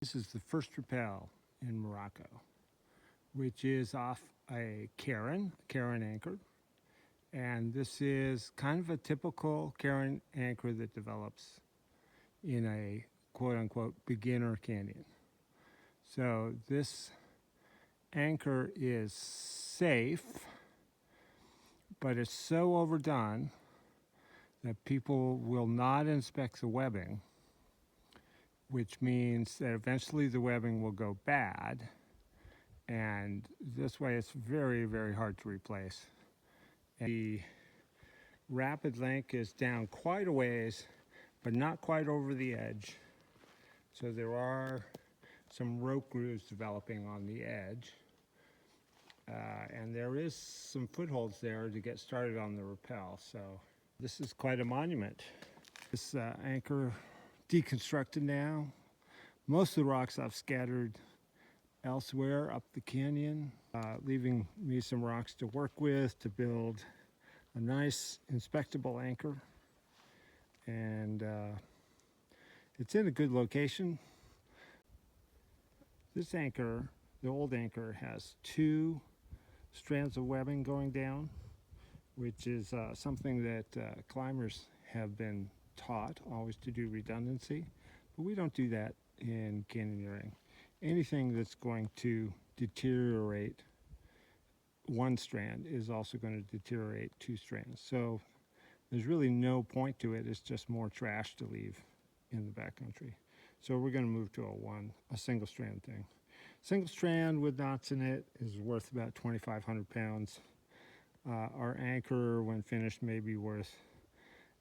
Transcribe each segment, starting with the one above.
This is the first rappel in Morocco, which is off a Cairn anchor. And this is kind of a typical Cairn anchor that develops in a quote-unquote beginner canyon. So this anchor is safe, but it's so overdone that people will not inspect the webbing, which means that eventually the webbing will go bad, and this way it's very, very hard to replace. And the rapid link is down quite a ways, but not quite over the edge. So there are some rope grooves developing on the edge. And there is some footholds there to get started on the rappel. So this is quite a monument. This anchor deconstructed now. Most of the rocks I've scattered elsewhere up the canyon, leaving me some rocks to work with to build a nice inspectable anchor. And it's in a good location. This anchor, the old anchor, has 2 strands of webbing going down, which is something that climbers have been taught always to do redundancy, but we don't do that in canyoneering. Anything that's going to deteriorate 1 strand is also going to deteriorate 2 strands. So there's really no point to it. It's just more trash to leave in the backcountry. So we're going to move to a single strand thing. Single strand with knots in it is worth about 2,500 pounds. Our anchor, when finished, may be worth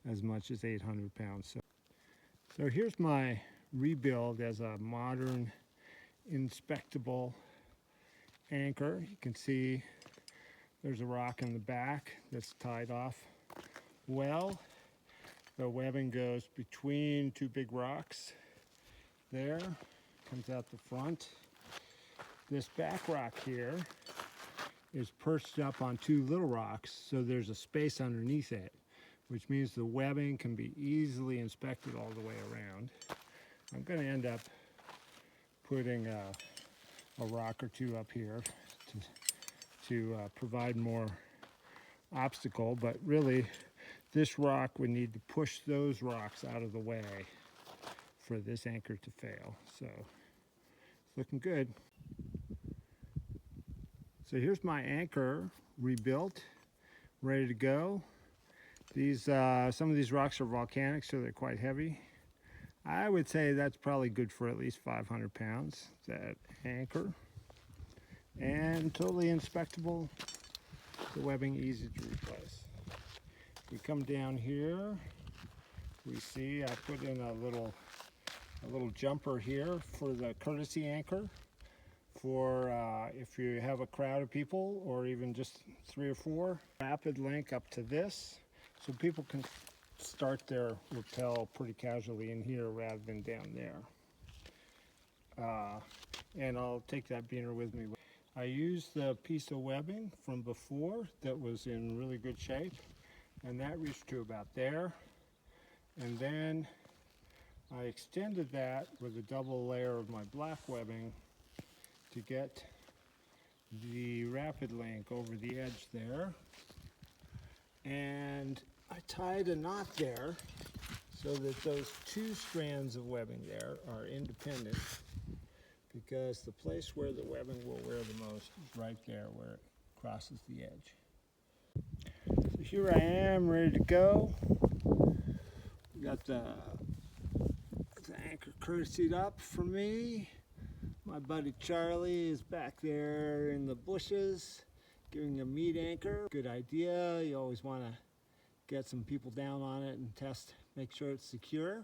as much as 800 pounds. So here's my rebuild as a modern inspectable anchor. You can see there's a rock in the back that's tied off well. The webbing goes between 2 big rocks there, comes out the front. This back rock here is perched up on 2 little rocks, so there's a space underneath it, which means the webbing can be easily inspected all the way around. I'm going to end up putting a rock or 2 up here to provide more obstacle, but really this rock would need to push those rocks out of the way for this anchor to fail. So it's looking good. So here's my anchor rebuilt, ready to go. These some of these rocks are volcanic, so they're quite heavy. I would say that's probably good for at least 500 pounds, that anchor. And totally inspectable, the webbing easy to replace. We come down here, we see I put in a little jumper here for the courtesy anchor, for if you have a crowd of people or even just 3 or 4. Rapid link up to this, so people can start their rappel pretty casually in here rather than down there. And I'll take that beaner with me. I used the piece of webbing from before that was in really good shape, and that reached to about there. And then I extended that with a double layer of my black webbing to get the rapid link over the edge there. And I tied a knot there so that those 2 strands of webbing there are independent, because the place where the webbing will wear the most is right there where it crosses the edge. So here I am, ready to go. Got the anchor courtesied up for me. My buddy Charlie is back there in the bushes giving a meat anchor. Good idea. You always want to get some people down on it and test, make sure it's secure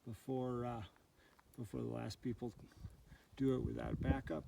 before the last people do it without backup.